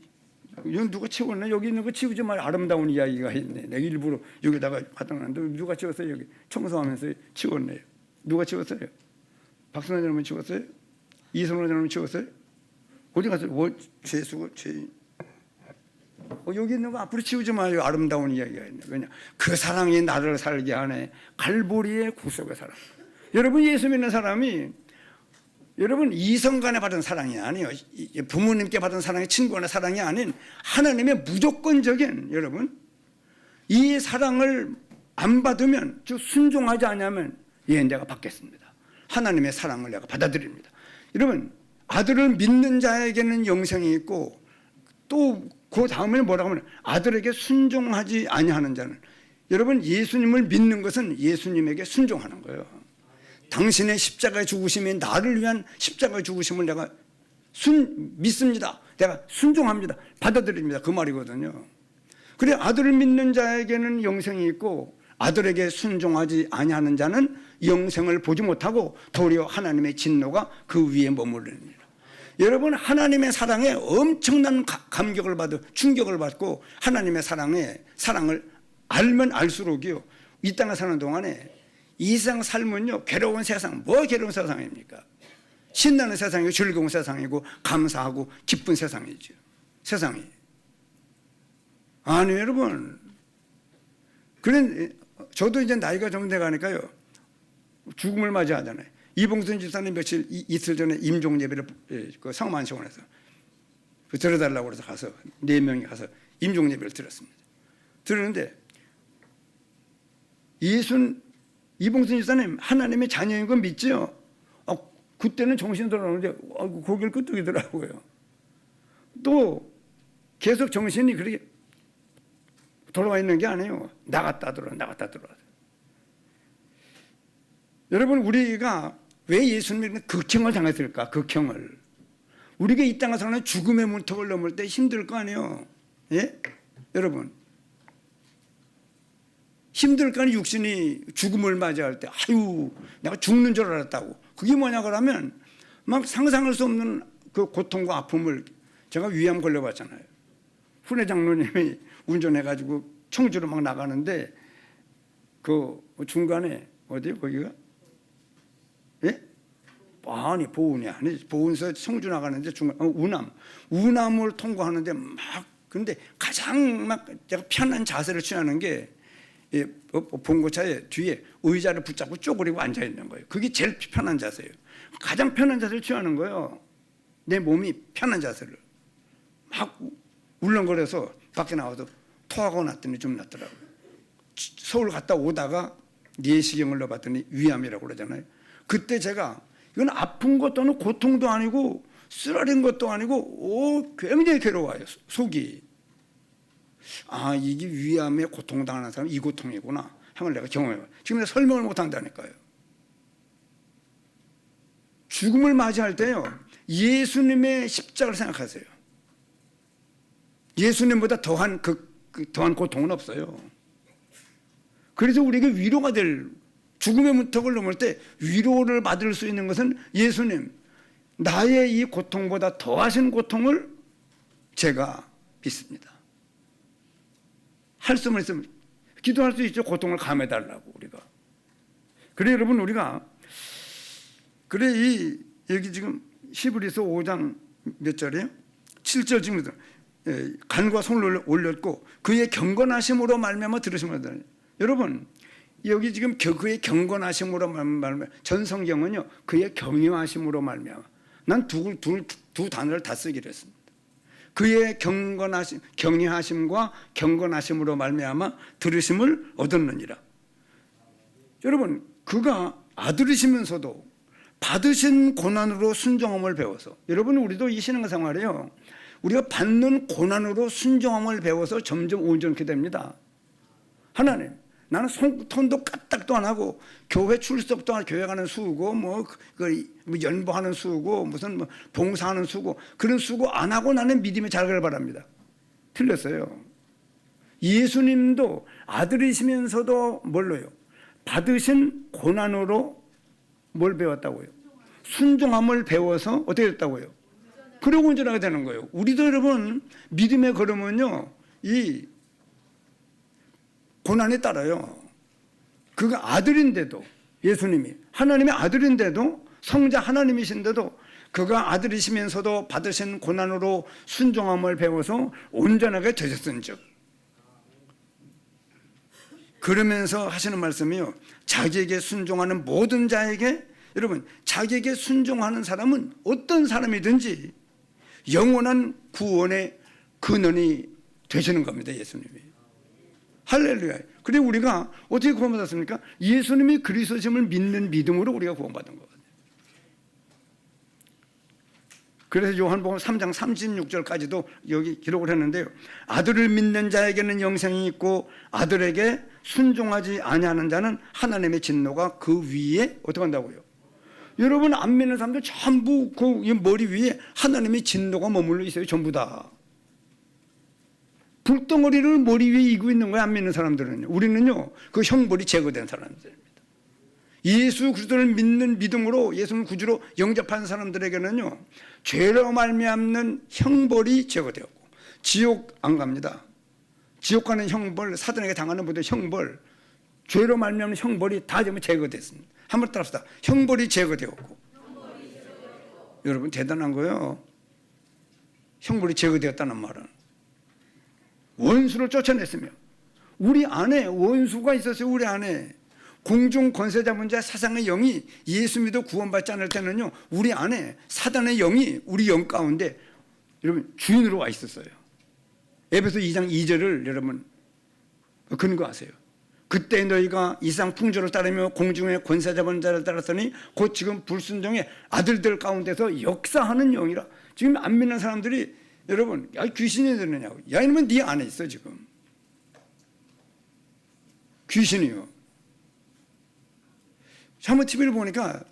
누가 치웠네? 여기 있는 거 치우지 말. 아름다운 이야기가 있네. 내가 일부러 여기다가 받아놨는데 누가 치웠어요? 여기 청소하면서 치웠네요. 누가 치웠어요? 박순환 장로님 치웠어요? 이선호 장로님 치웠어요? 어디 갔어요? 죄수고 죄인. 여기 있는 거 앞으로 치우지 마요. 아름다운 이야기가 있네. 왜냐, 그 사랑이 나를 살게 하네. 갈보리의 구속의 사랑. 여러분, 예수 믿는 사람이, 여러분, 이성 간에 받은 사랑이 아니에요. 부모님께 받은 사랑이, 친구 간의 사랑이 아닌 하나님의 무조건적인, 여러분, 이 사랑을 안 받으면, 즉 순종하지 않으면 내가 받겠습니다. 하나님의 사랑을 내가 받아들입니다. 여러분, 아들을 믿는 자에게는 영생이 있고, 또 그 다음에 뭐라고 하면 아들에게 순종하지 아니하는 자는, 여러분, 예수님을 믿는 것은 예수님에게 순종하는 거예요. 당신의 십자가의 죽으심이 나를 위한 십자가의 죽으심을 내가 믿습니다. 내가 순종합니다. 받아들입니다. 그 말이거든요. 그래, 아들을 믿는 자에게는 영생이 있고 아들에게 순종하지 아니하는 자는 영생을 보지 못하고 도리어 하나님의 진노가 그 위에 머무르느니라. 여러분, 하나님의 사랑에 엄청난 감격을 받고 충격을 받고 하나님의 사랑을 알면 알수록이요, 이 땅에 사는 동안에 이 세상 삶은요, 괴로운 세상, 뭐 괴로운 세상입니까? 신나는 세상이고 즐거운 세상이고 감사하고 기쁜 세상이죠. 세상이. 아니, 여러분, 그런, 저도 이제 나이가 좀 돼가니까요, 죽음을 맞이하잖아요. 이봉순 집사님 이틀 전에 임종 예배를 그 성만시원에서 들어달라고 해서 가서 4명이 가서 임종 예배를 드렸습니다. 들었는데 이봉순 집사님 하나님의 자녀인 건 믿지요? 그때는 정신 돌아오는데 고개를 끄덕이더라고요. 또 계속 정신이 그렇게 돌아와 있는 게 아니에요. 나갔다 들어와. 여러분, 우리가 왜 예수님에게 극형을 당했을까? 극형을. 우리가 이 땅에 사는 죽음의 문턱을 넘을 때 힘들 거 아니에요. 예? 여러분, 힘들 거 아니에요. 육신이 죽음을 맞이할 때 아유, 내가 죽는 줄 알았다고. 그게 뭐냐 그러면 막 상상할 수 없는 그 고통과 아픔을, 제가 위암 걸려봤잖아요. 훈혜 장로님이 운전해가지고 청주로 막 나가는데 그 중간에 어디요 거기가? 예? 아니, 보은이 아니, 보은서 청주 나가는데 중간 우남을 통과하는데 막, 근데 가장 막 제가 편한 자세를 취하는 게 봉고차에 뒤에 의자를 붙잡고 쪼그리고 앉아 있는 거예요. 그게 제일 편한 자세예요. 가장 편한 자세를 취하는 거예요. 내 몸이 편한 자세를 막 울렁거려서 밖에 나와서 토하고 났더니 좀 낫더라고요. 서울 갔다 오다가 내시경을 넣어봤더니 위암이라고 그러잖아요. 그때 제가 이건 아픈 것도 아니고 고통도 아니고 쓰라린 것도 아니고 굉장히 괴로워요. 속이. 이게 위암에 고통당하는 사람은 이 고통이구나 하는 내가 경험해봐요. 지금 내가 설명을 못한다니까요. 죽음을 맞이할 때요, 예수님의 십자가를 생각하세요. 예수님보다 더한 더한 고통은 없어요. 그래서 우리에게 위로가 될, 죽음의 문턱을 넘을 때 위로를 받을 수 있는 것은 예수님, 나의 이 고통보다 더하신 고통을 제가 믿습니다. 할 수만 있으면 기도할 수 있죠. 고통을 감해달라고 우리가. 그래 여러분 우리가 그래 여기 지금 히브리서 5장 몇 절이에요? 7절 지금 간과 손을 올렸고 그의 경건하심으로 말미암아 들으심을 하더니 여러분 여기 지금 그의 경건하심으로 말미암아 전 성경은요 그의 경유하심으로 말미암아 난 두 단어를 다 쓰기로 했습니다. 그의 경유하심과 경건하심으로 말미암아 들으심을 얻었느니라. 여러분 그가 아들이시면서도 받으신 고난으로 순종함을 배워서 여러분 우리도 이 신앙생활에요 우리가 받는 고난으로 순종함을 배워서 점점 온전케 됩니다. 하나님 나는 손도 까딱도 안 하고 교회 출석도 안 하고 교회 가는 수고 뭐 연보하는 수고 무슨 뭐 봉사하는 수고 그런 수고 안 하고 나는 믿음의 자라기를 바랍니다. 틀렸어요. 예수님도 아들이시면서도 뭘로요? 받으신 고난으로 뭘 배웠다고요? 순종함을 배워서 어떻게 됐다고요? 그러고 온전하게 되는 거예요. 우리도 여러분 믿음의 걸음은요 이 고난에 따라요. 그가 아들인데도 예수님이 하나님의 아들인데도 성자 하나님이신데도 그가 아들이시면서도 받으신 고난으로 순종함을 배워서 온전하게 되셨은즉 그러면서 하시는 말씀이요 자기에게 순종하는 모든 자에게 여러분 자기에게 순종하는 사람은 어떤 사람이든지 영원한 구원의 근원이 되시는 겁니다. 예수님이. 할렐루야. 그리고 우리가 어떻게 구원받았습니까? 예수님이 그리스도심을 믿는 믿음으로 우리가 구원받은 거거든요. 그래서 요한복음 3장 36절까지도 여기 기록을 했는데요. 아들을 믿는 자에게는 영생이 있고 아들에게 순종하지 아니하는 자는 하나님의 진노가 그 위에 어떻게 한다고요? 여러분 안 믿는 사람들 전부 그 머리 위에 하나님의 진노가 머물러 있어요. 전부 다. 불덩어리를 머리 위에 이고 있는 거예요. 안 믿는 사람들은요. 우리는요. 그 형벌이 제거된 사람들입니다. 예수 그리스도를 믿는 믿음으로 예수를 구주로 영접한 사람들에게는요. 죄로 말미암는 형벌이 제거되었고 지옥 안 갑니다. 지옥 가는 형벌, 사단에게 당하는 모든 형벌, 죄로 말미암는 형벌이 다 제거됐습니다. 한번 따라합시다. 형벌이 제거되었고. 여러분 대단한 거예요. 형벌이 제거되었다는 말은. 원수를 쫓아냈으며 우리 안에 원수가 있었어요. 우리 안에 공중 권세 잡은 자 사상의 영이 예수 믿어 구원받지 않을 때는요 우리 안에 사단의 영이 우리 영 가운데 여러분 주인으로 와 있었어요. 에베소 2장 2절을 여러분 근거하세요. 그때 너희가 이상 풍조를 따르며 공중의 권세 잡은 자를 따랐더니 곧 지금 불순종의 아들들 가운데서 역사하는 영이라. 지금 안 믿는 사람들이 여러분 야 귀신이 들느냐고. 야 이러면 네 안에 있어 지금. 귀신이요. 한번 TV를 보니까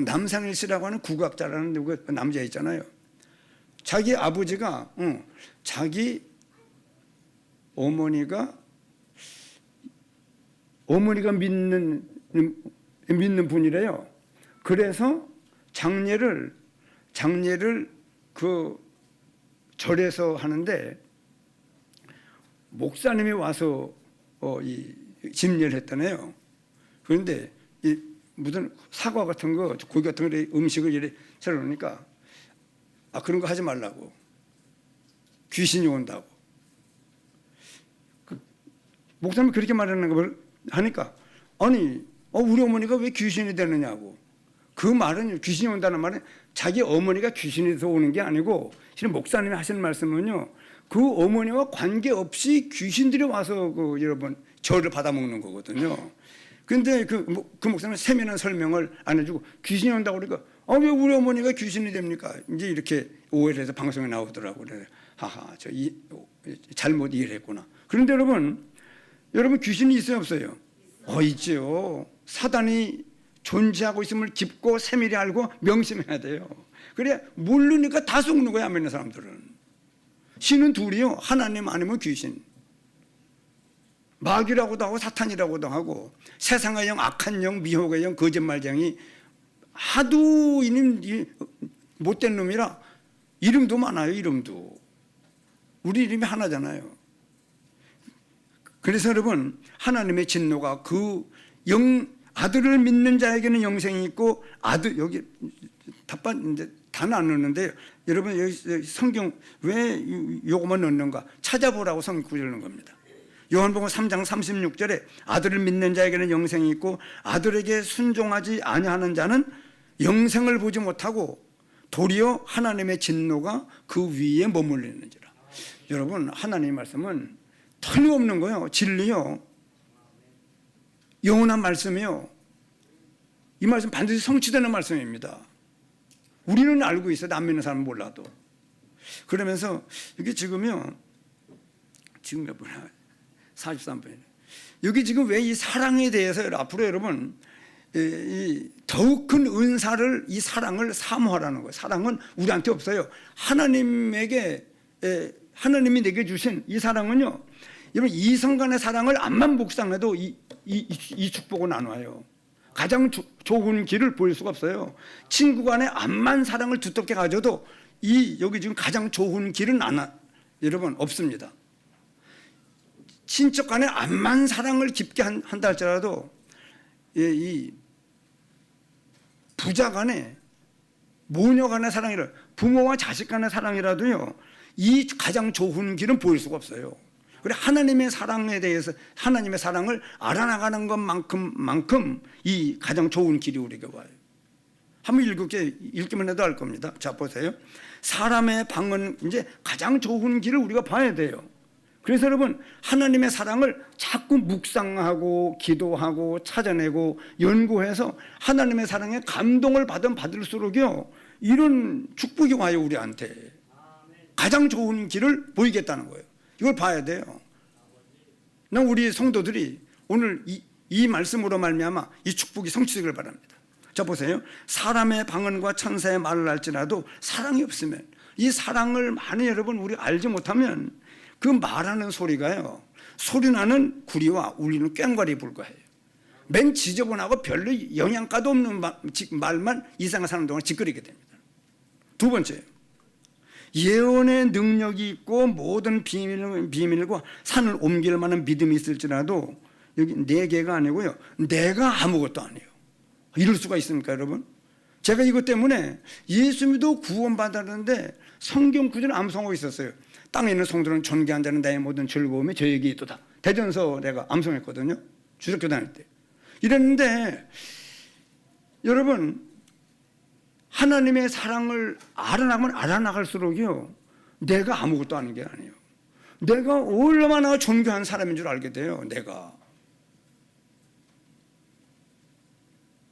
남상일 씨라고 하는 국악자라는 누구 남자 있잖아요. 자기 아버지가 자기 어머니가 믿는 분이래요. 그래서 장례를 그 절에서 하는데 목사님이 와서 이 집례를 했다네요. 그런데 이 무슨 사과 같은 거, 고기 같은 거 음식을 이렇게 차려놓으니까 그런 거 하지 말라고. 귀신이 온다고. 목사님이 그렇게 말하는 걸 하니까 아니 우리 어머니가 왜 귀신이 되느냐고. 그 말은 귀신이 온다는 말은 자기 어머니가 귀신이 돼서 오는 게 아니고 실은 목사님이 하시는 말씀은요 그 어머니와 관계없이 귀신들이 와서 여러분 절을 받아먹는 거거든요. 그런데 그 목사님은 세밀한 설명을 안 해주고 귀신이 온다고 그러니까 왜 우리 어머니가 귀신이 됩니까? 이제 이렇게 오해를 해서 방송에 나오더라고요. 그래 하하 잘못 이해를 했구나. 그런데 여러분 귀신이 있어요 없어요? 있지요. 사단이 존재하고 있음을 깊고 세밀히 알고 명심해야 돼요. 그래 모르니까 다 속는 거야 안 믿는 사람들은. 신은 둘이요. 하나님 아니면 귀신. 마귀라고도 하고 사탄이라고도 하고 세상의 영, 악한 영, 미혹의 영, 거짓말쟁이 하도 못된 놈이라 이름도 많아요. 이름도. 우리 이름이 하나잖아요. 그래서 여러분, 하나님의 진노가 그 아들을 믿는 자에게는 영생이 있고, 아들, 여기 답변 이제 다 나누는데, 여러분 여기 성경 왜 요것만 넣는가 찾아보라고 성경 구절을 넣은 겁니다. 요한복음 3장 36절에 아들을 믿는 자에게는 영생이 있고 아들에게 순종하지 아니하는 자는 영생을 보지 못하고 도리어 하나님의 진노가 그 위에 머물리는지라. 여러분, 하나님의 말씀은 틀림없는 거예요. 진리요, 영원한 말씀이요. 이 말씀 반드시 성취되는 말씀입니다. 우리는 알고 있어요. 안 믿는 사람은 몰라도. 그러면서 이게 지금요, 지금 몇 분이야? 43분. 여기 지금 왜 이 사랑에 대해서 앞으로 여러분 더욱 큰 은사를, 이 사랑을 사모하라는 거예요. 사랑은 우리한테 없어요. 하나님이 내게 주신 이 사랑은요, 여러분 이성 간의 사랑을 앞만 묵상해도 이 축복은 나눠요. 가장 좋은 길을 보일 수가 없어요. 친구 간에 암만 사랑을 두텁게 가져도 여기 지금 가장 좋은 길은 여러분 없습니다. 친척 간에 암만 사랑을 깊게 한다 할지라도 이 부자 간에, 모녀 간의 사랑이라, 부모와 자식 간의 사랑이라도요, 이 가장 좋은 길은 보일 수가 없어요. 그래, 하나님의 사랑에 대해서, 하나님의 사랑을 알아나가는 것만큼 이 가장 좋은 길이 우리에게 와요. 한번 읽기만 해도 알 겁니다. 자, 보세요. 사람의 방은 이제 가장 좋은 길을 우리가 봐야 돼요. 그래서 여러분, 하나님의 사랑을 자꾸 묵상하고 기도하고 찾아내고 연구해서 하나님의 사랑에 감동을 받을수록요, 이런 축복이 와요. 우리한테 가장 좋은 길을 보이겠다는 거예요. 이걸 봐야 돼요. 난 우리 성도들이 오늘 이 말씀으로 말미암아 이 축복이 성취되길 바랍니다. 자, 보세요. 사람의 방언과 천사의 말을 할지라도 사랑이 없으면, 이 사랑을 많이 여러분 우리 알지 못하면 그 말하는 소리가요, 소리나는 구리와 울리는 꽹과리 불과해요. 맨 지저분하고 별로 영양가도 없는 말만 이상한 사는 동안 짓거리게 됩니다. 두 번째요, 예언의 능력이 있고 모든 비밀과 산을 옮길 만한 믿음이 있을지라도, 여기 내 개가 아니고요, 내가 아무것도 아니에요. 이럴 수가 있습니까, 여러분? 제가 이것 때문에 예수 믿어 구원받았는데 성경 구절을 암송하고 있었어요. 땅에 있는 성도는 존귀한 자는 나의 모든 즐거움이 저에게 있도다. 대전서 내가 암송했거든요, 주석교 다닐 때. 이랬는데 여러분, 하나님의 사랑을 알아나면 알아나갈수록요, 내가 아무것도 아닌 게 아니에요. 내가 얼마나 존귀한 사람인 줄 알게 돼요.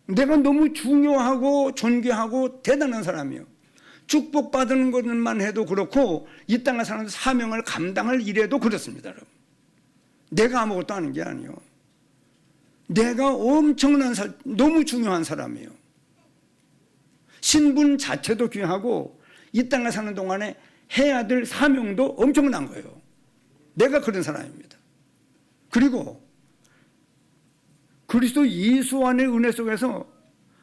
내가 너무 중요하고 존귀하고 대단한 사람이에요. 축복받는 것만 해도 그렇고 이 땅에 사는 사명을 감당할 일에도 그렇습니다. 여러분, 내가 아무것도 아닌 게 아니에요. 내가 엄청난 너무 중요한 사람이에요. 신분 자체도 귀하고 이 땅에 사는 동안에 해야 될 사명도 엄청난 거예요. 내가 그런 사람입니다. 그리고 그리스도 예수 안의 은혜 속에서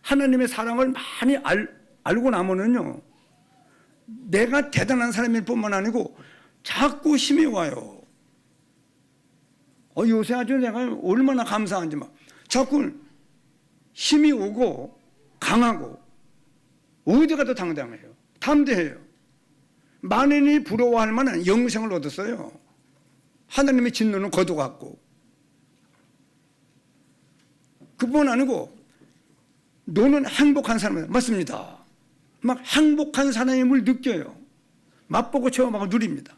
하나님의 사랑을 많이 알고 나면은요, 내가 대단한 사람일 뿐만 아니고 자꾸 힘이 와요. 요새 아주 내가 얼마나 감사한지 막 자꾸 힘이 오고 강하고 어디 가도 당당해요. 담대해요. 만인이 부러워할 만한 영생을 얻었어요. 하나님의 진노는 거둬갔고. 그뿐 아니고 너는 행복한 사람이다. 맞습니다. 막 행복한 사람임을 느껴요. 맛보고 체험하고 누립니다.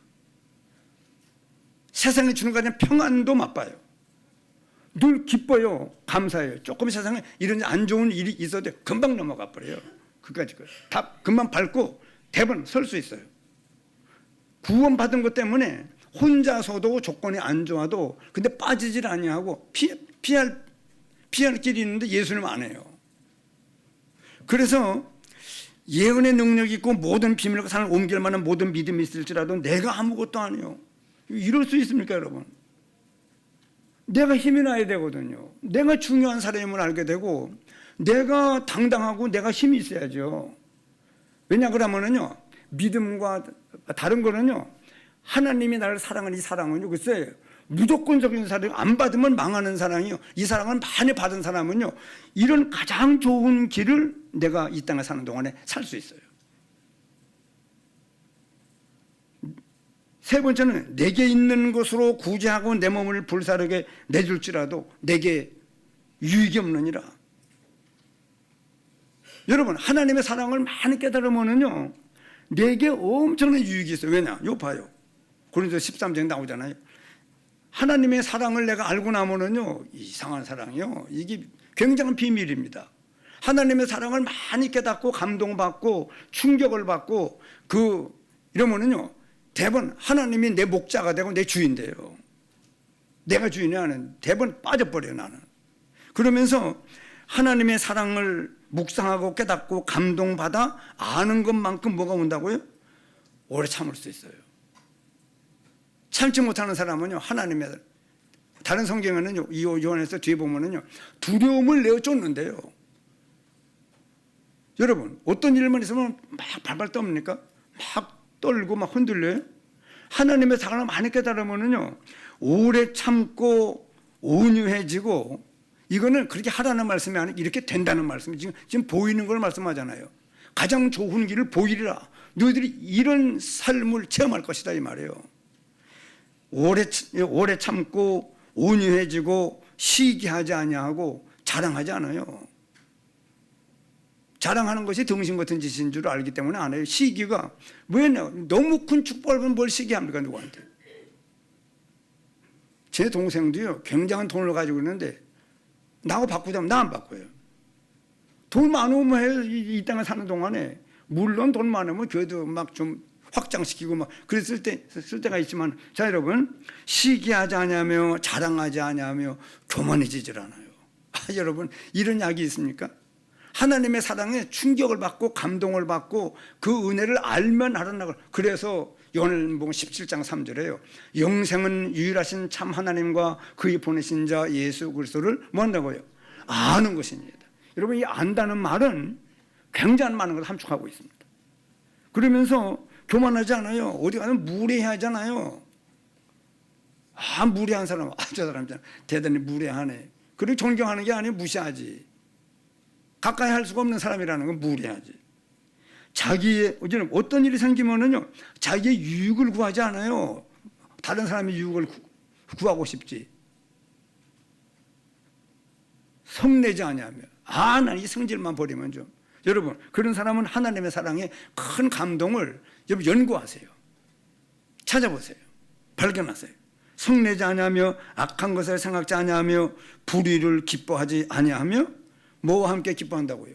세상에 주는 가장 평안도 맛봐요. 늘 기뻐요. 감사해요. 조금 세상에 이런 안 좋은 일이 있어도 금방 넘어가 버려요. 그까지 다 금방 밟고 대번 설 수 있어요. 구원받은 것 때문에 혼자서도 조건이 안 좋아도 근데 빠지질 아니하고 피할 길이 있는데 예수님 안 해요. 그래서 예언의 능력이 있고 모든 비밀과 산을 옮길 만한 모든 믿음이 있을지라도 내가 아무것도 아니에요. 이럴 수 있습니까, 여러분? 내가 힘이 나야 되거든요. 내가 중요한 사람임을 알게 되고 내가 당당하고 내가 힘이 있어야죠. 왜냐 그러면은요, 믿음과 다른 거는요, 하나님이 나를 사랑하는 이 사랑은요, 글쎄 무조건적인 사랑, 안 받으면 망하는 사랑이요. 이 사랑을 많이 받은 사람은요, 이런 가장 좋은 길을 내가 이 땅에 사는 동안에 살 수 있어요. 세 번째는 내게 있는 것으로 구제하고 내 몸을 불사르게 내줄지라도 내게 유익이 없느니라. 여러분, 하나님의 사랑을 많이 깨달으면은요, 내게 엄청난 유익이 있어요. 왜냐? 이거 봐요. 고린도서 13장에 나오잖아요. 하나님의 사랑을 내가 알고 나면은요, 이상한 사랑이요, 이게 굉장한 비밀입니다. 하나님의 사랑을 많이 깨닫고 감동받고 충격을 받고 이러면은요, 대부분 하나님이 내 목자가 되고 내 주인 돼요. 내가 주인이 아닌, 대부분 빠져버려요, 나는. 그러면서 하나님의 사랑을 묵상하고 깨닫고 감동받아 아는 것만큼 뭐가 온다고요? 오래 참을 수 있어요. 참지 못하는 사람은요, 하나님의, 다른 성경에는요, 요한에서 뒤에 보면은요, 두려움을 내어 쫓는데요. 여러분, 어떤 일만 있으면 막 발발 떠옵니까? 막 떨고 막 흔들려요. 하나님의 사랑을 많이 깨달으면은요, 오래 참고 온유해지고, 이거는 그렇게 하라는 말씀이 아니고 이렇게 된다는 말씀이 지금 보이는 걸 말씀하잖아요. 가장 좋은 길을 보이리라. 너희들이 이런 삶을 체험할 것이다, 이 말이에요. 오래 참고 온유해지고 시기하지 아니하고 자랑하지 않아요. 자랑하는 것이 등신 같은 짓인 줄 알기 때문에 안 해요. 시기가 왜냐? 너무 큰 축복을 뭘 시기합니까, 누구한테? 제 동생도요, 굉장한 돈을 가지고 있는데 나하고 바꾸자면 나 안 바꿔요. 돈 많으면 해요. 이 땅에 사는 동안에. 물론 돈 많으면 교회도 막 좀 확장시키고 막 그랬을 때가 있지만, 자, 여러분, 시기하지 않으며 자랑하지 않으며 교만해지질 않아요. 여러분, 이런 약이 있습니까? 하나님의 사랑에 충격을 받고 감동을 받고 그 은혜를 알면 하라는. 그래서 요한복음 17장 3절에요. 영생은 유일하신 참 하나님과 그의 보내신 자 예수 그리스도를 뭐한다고요? 아는 것입니다. 여러분, 이 안다는 말은 굉장히 많은 걸 함축하고 있습니다. 그러면서 교만하지 않아요. 어디 가면 무례하잖아요. 무례한 사람, 저 사람 대단히 무례하네. 그리고 존경하는 게 아니고 무시하지. 가까이 할 수가 없는 사람이라는 건 무례하지. 자기의, 어떤 일이 생기면은요, 자기의 유익을 구하지 않아요. 다른 사람의 유익을 구하고 싶지. 성내지 아니하며, 난 이 성질만 버리면 좀. 여러분, 그런 사람은 하나님의 사랑에 큰 감동을 여러분 연구하세요. 찾아보세요. 발견하세요. 성내지 아니하며 악한 것을 생각지 아니하며 불의를 기뻐하지 아니하며 뭐와 함께 기뻐한다고요?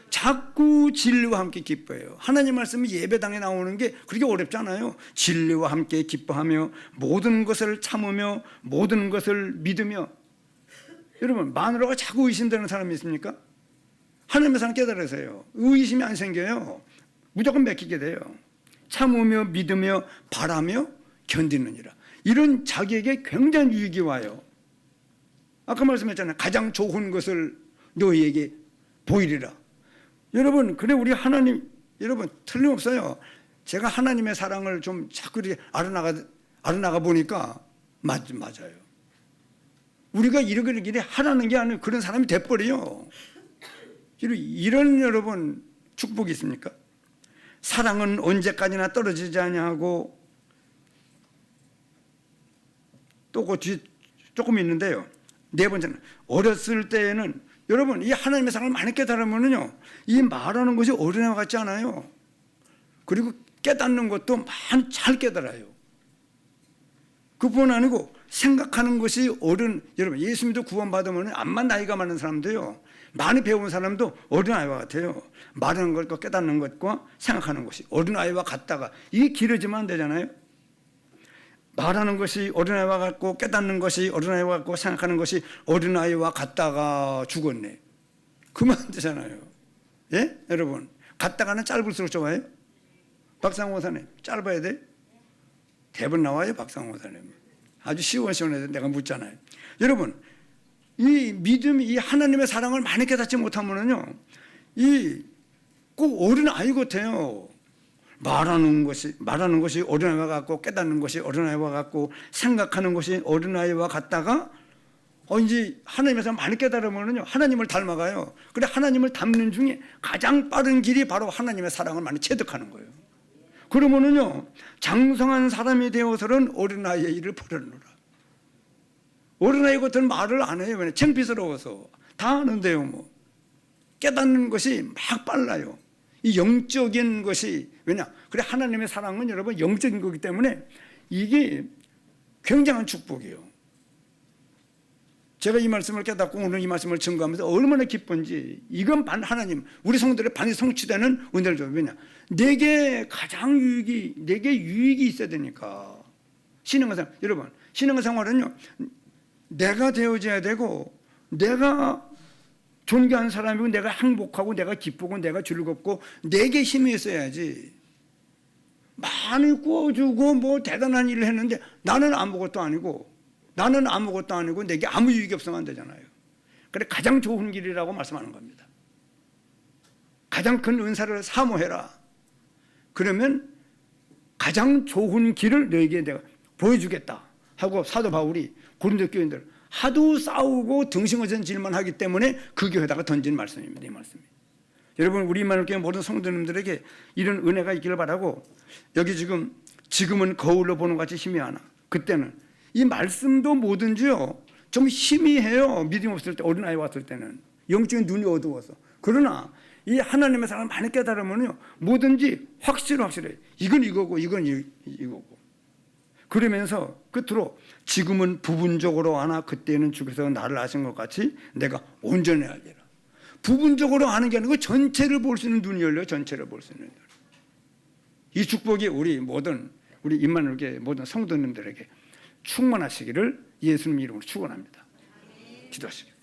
자꾸 진리와 함께 기뻐해요. 하나님 말씀이 예배당에 나오는 게 그렇게 어렵지 않아요. 진리와 함께 기뻐하며 모든 것을 참으며 모든 것을 믿으며. 여러분, 마누라가 자꾸 의심되는 사람이 있습니까? 하나님의 사랑 깨달으세요. 의심이 안 생겨요. 무조건 맡기게 돼요. 참으며 믿으며 바라며 견디느니라. 이런 자기에게 굉장히 유익이 와요. 아까 말씀했잖아요. 가장 좋은 것을 너희에게 보이리라. 여러분, 그래 우리 하나님, 여러분 틀림없어요. 제가 하나님의 사랑을 좀 자꾸 이렇게 알아나가 보니까 맞아요. 우리가 이렇게 하라는 게 아니고 그런 사람이 돼버려요. 이런 여러분 축복이 있습니까? 사랑은 언제까지나 떨어지지 아니하고, 또 그 뒤에 조금 있는데요. 네 번째는 어렸을 때에는, 여러분, 이 하나님의 사랑을 많이 깨달으면요, 이 말하는 것이 어린애와 같지 않아요. 그리고 깨닫는 것도 많이 잘 깨달아요. 그뿐 아니고 생각하는 것이 여러분, 예수 믿어 구원받으면 암만 나이가 많은 사람도요, 많이 배운 사람도 어린아이와 같아요. 말하는 것과 깨닫는 것과 생각하는 것이 어린아이와 같다가, 이게 길어지면 안 되잖아요. 말하는 것이 어린아이와 같고 깨닫는 것이 어린아이와 같고 생각하는 것이 어린아이와 같다가 죽었네. 그만 되잖아요. 예? 여러분, 같다가는 짧을수록 좋아요? 박상호 사님, 짧아야 돼? 대본 나와요, 박상호 사님. 아주 시원시원해서 내가 묻잖아요. 여러분, 이 믿음, 이 하나님의 사랑을 많이 깨닫지 못하면은요, 꼭 어린아이 같아요. 말하는 것이 어린아이와 같고, 깨닫는 것이 어린아이와 같고, 생각하는 것이 어린아이와 같다가 이제 하나님에서 많이 깨달으면요 하나님을 닮아가요. 그래 하나님을 닮는 중에 가장 빠른 길이 바로 하나님의 사랑을 많이 체득하는 거예요. 그러면은요 장성한 사람이 되어서는 어린아이의 일을 버렸노라. 어린아이 같은 말을 안 해요. 왜냐 창피스러워서. 다 아는데요 뭐. 깨닫는 것이 막 빨라요. 이 영적인 것이 왜냐 그래 하나님의 사랑은 여러분 영적인 거기 때문에 이게 굉장한 축복이에요. 제가 이 말씀을 깨닫고 오늘 이 말씀을 증거하면서 얼마나 기쁜지. 이건 하나님 우리 성도들의 반드시 성취되는 은혜를 줘요. 왜냐 내게 가장 내게 유익이 있어야 되니까. 신앙생활 여러분 신앙생활은요 내가 되어져야 되고 내가 존귀한 사람이고 내가 행복하고 내가 기쁘고 내가 즐겁고 내게 힘이 있어야지. 많이 구워주고 뭐 대단한 일을 했는데 나는 아무것도 아니고 내게 아무 유익이 없으면 안 되잖아요. 그래 가장 좋은 길이라고 말씀하는 겁니다. 가장 큰 은사를 사모해라. 그러면 가장 좋은 길을 너에게 내가 보여주겠다 하고 사도 바울이 고린도 교인들 하도 싸우고 등신어진 하기 때문에 그 교회에다가 던진 말씀입니다. 이 말씀이. 여러분 우리 임마누엘 교회 모든 성도님들에게 이런 은혜가 있기를 바라고, 여기 지금은 거울로 보는 것 같이 희미하나 그때는 이 말씀도 뭐든지요 좀 희미해요. 믿음 없을 때, 어린아이 왔을 때는 영적인 눈이 어두워서. 그러나 이 하나님의 사랑을 많이 깨달으면요 뭐든지 확실해. 이건 이거고 이건 이거고. 그러면서 끝으로 지금은 부분적으로 아나 그때는 주께서 나를 아신 것 같이 내가 온전히 알리라. 부분적으로 아는 게 아니고 전체를 볼 수 있는 눈이 열려요. 전체를 볼 수 있는 눈. 이 축복이 우리 임마누엘 교회 모든 성도님들에게 충만하시기를 예수님 이름으로 축원합니다. 기도하시겠습니다.